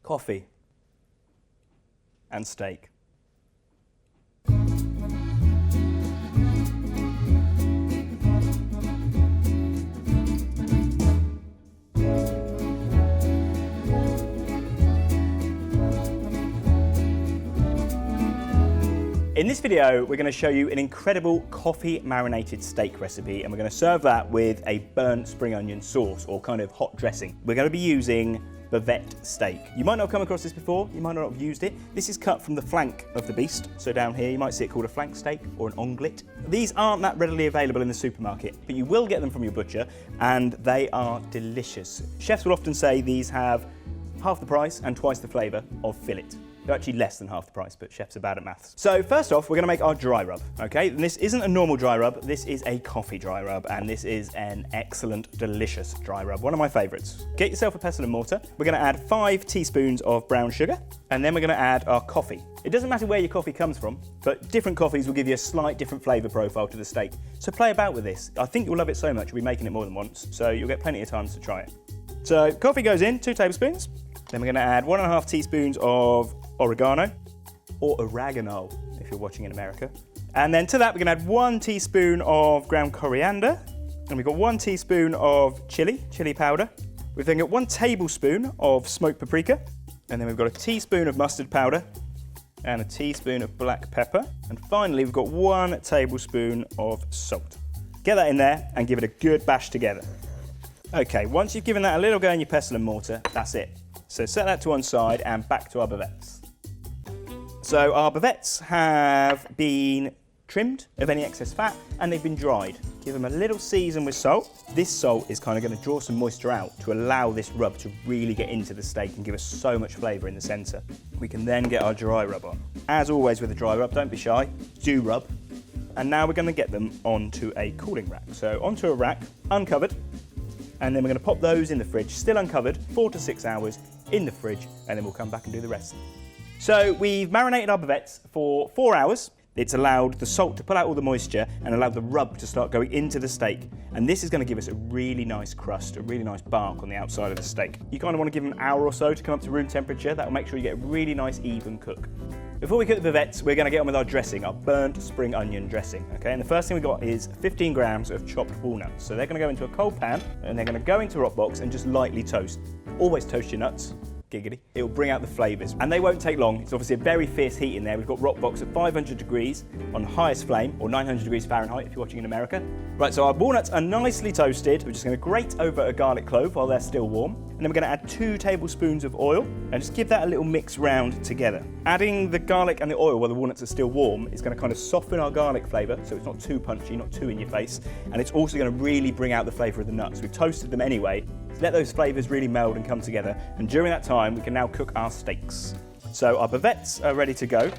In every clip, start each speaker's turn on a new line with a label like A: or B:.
A: coffee, and steak. In this video, we're going to show you an incredible coffee marinated steak recipe, and we're going to serve that with a burnt spring onion sauce, or kind of hot dressing. We're going to be using bavette steak. You might not have come across this before, you might not have used it. This is cut from the flank of the beast. So down here, you might see it called a flank steak or an onglet. These aren't that readily available in the supermarket, but you will get them from your butcher, and they are delicious. Chefs will often say these have half the price and twice the flavour of fillet. They're actually less than half the price, but chefs are bad at maths. So first off, we're going to make our dry rub, okay? And this isn't a normal dry rub, this is a coffee dry rub, and this is an excellent, delicious dry rub, one of my favourites. Get yourself a pestle and mortar. We're going to add 5 teaspoons of brown sugar, and then we're going to add our coffee. It doesn't matter where your coffee comes from, but different coffees will give you a slight different flavour profile to the steak. So play about with this. I think you'll love it so much, you'll be making it more than once, so you'll get plenty of time to try it. So coffee goes in, 2 tablespoons. Then we're going to add 1.5 teaspoons of oregano, or oregano if you're watching in America. And then to that we're going to add 1 teaspoon of ground coriander, and we've got 1 teaspoon of chili powder. We've then got 1 tablespoon of smoked paprika, and then we've got a teaspoon of mustard powder and a teaspoon of black pepper, and finally we've got 1 tablespoon of salt. Get that in there and give it a good bash together. Okay, once you've given that a little go in your pestle and mortar, that's it. So set that to one side and back to our bavettes. So our bavettes have been trimmed of any excess fat and they've been dried. Give them a little season with salt. This salt is kind of going to draw some moisture out to allow this rub to really get into the steak and give us so much flavour in the centre. We can then get our dry rub on. As always with a dry rub, don't be shy, do rub. And now we're going to get them onto a cooling rack. So onto a rack, uncovered, and then we're going to pop those in the fridge, still uncovered, 4 to 6 hours in the fridge, and then we'll come back and do the rest. So we've marinated our bavettes for 4 hours. It's allowed the salt to pull out all the moisture and allowed the rub to start going into the steak. And this is going to give us a really nice crust, a really nice bark on the outside of the steak. You kind of want to give them an hour or so to come up to room temperature. That will make sure you get a really nice even cook. Before we cook the bavettes, we're going to get on with our dressing, our burnt spring onion dressing. Okay, and the first thing we got is 15 grams of chopped walnuts. So they're going to go into a cold pan and they're going to go into Roccbox and just lightly toast. Always toast your nuts. Giggity. It will bring out the flavours, and they won't take long. It's obviously a very fierce heat in there. We've got Roccbox at 500 degrees on highest flame, or 900 degrees Fahrenheit if you're watching in America. Right, so our walnuts are nicely toasted. We're just going to grate over a garlic clove while they're still warm, and then we're going to add 2 tablespoons of oil and just give that a little mix round together. Adding the garlic and the oil while the walnuts are still warm is going to kind of soften our garlic flavour, so it's not too punchy, not too in your face, and it's also going to really bring out the flavour of the nuts. We've toasted them anyway. Let those flavours really meld and come together, and during that time we can now cook our steaks. So our bavettes are ready to go,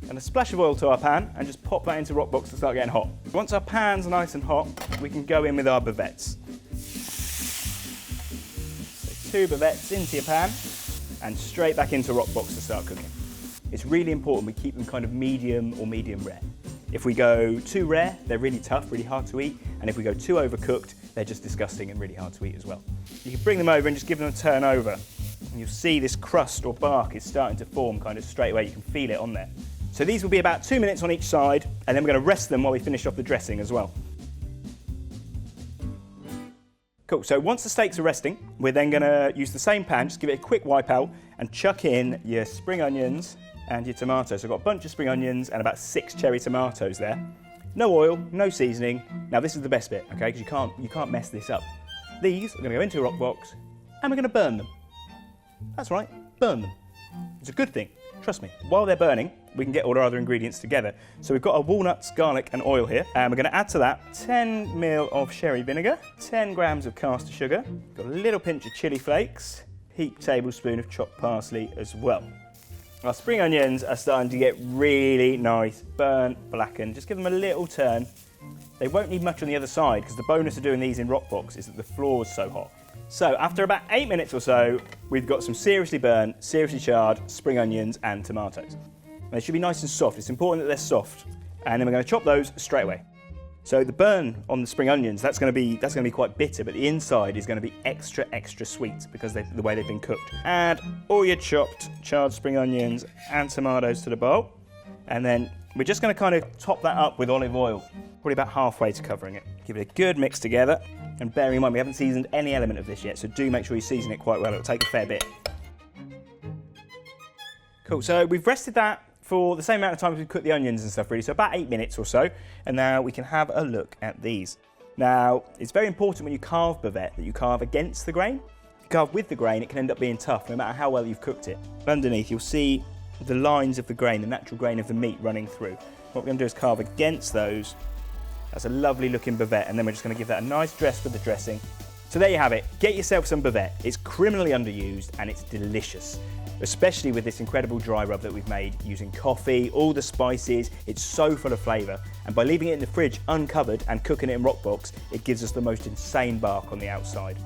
A: and a splash of oil to our pan and just pop that into Roccbox to start getting hot. Once our pan's nice and hot, we can go in with our bavettes. So 2 bavettes into your pan and straight back into Roccbox to start cooking. It's really important we keep them kind of medium or medium rare. If we go too rare, they're really tough, really hard to eat, and if we go too overcooked, they're just disgusting and really hard to eat as well. You can bring them over and just give them a turn over, and you'll see this crust or bark is starting to form kind of straight away. You can feel it on there. So these will be about 2 minutes on each side, and then we're going to rest them while we finish off the dressing as well. Cool, so once the steaks are resting, we're then going to use the same pan, just give it a quick wipe out, and chuck in your spring onions and your tomatoes. So I've got a bunch of spring onions and about 6 cherry tomatoes there. No oil, no seasoning. Now this is the best bit, okay, because you can't mess this up. These are going to go into a Roccbox and we're going to burn them. That's right, burn them. It's a good thing, trust me. While they're burning, we can get all our other ingredients together. So we've got our walnuts, garlic and oil here, and we're going to add to that 10 ml of sherry vinegar, 10 grams of caster sugar, got a little pinch of chili flakes, heaped tablespoon of chopped parsley as well. Our spring onions are starting to get really nice, burnt, blackened. Just give them a little turn. They won't need much on the other side because the bonus of doing these in Roccbox is that the floor is so hot. So after about 8 minutes or so, we've got some seriously burnt, seriously charred spring onions and tomatoes. They should be nice and soft. It's important that they're soft. And then we're going to chop those straight away. So the burn on the spring onions, that's going to be quite bitter, but the inside is going to be extra, extra sweet because the way they've been cooked. Add all your chopped charred spring onions and tomatoes to the bowl, and then we're just going to kind of top that up with olive oil, probably about halfway to covering it. Give it a good mix together, and bearing in mind we haven't seasoned any element of this yet, so do make sure you season it quite well. It'll take a fair bit. Cool, so we've rested that for the same amount of time as we cooked the onions and stuff really, so about 8 minutes or so, and now we can have a look at these. Now, it's very important when you carve bavette that you carve against the grain. If you carve with the grain, it can end up being tough no matter how well you've cooked it. Underneath, you'll see the lines of the grain, the natural grain of the meat running through. What we're going to do is carve against those. That's a lovely looking bavette, and then we're just going to give that a nice dress with the dressing. So there you have it. Get yourself some bavette. It's criminally underused and it's delicious, especially with this incredible dry rub that we've made using coffee, all the spices. It's so full of flavour, and by leaving it in the fridge uncovered and cooking it in Roccbox, it gives us the most insane bark on the outside.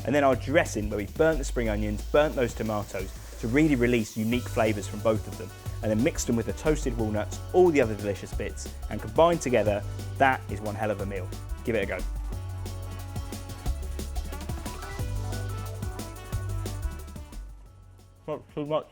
A: And then our dressing, where we've burnt the spring onions, burnt those tomatoes to really release unique flavours from both of them, and then mixed them with the toasted walnuts, all the other delicious bits, and combined together, that is one hell of a meal. Give it a go. Not too much.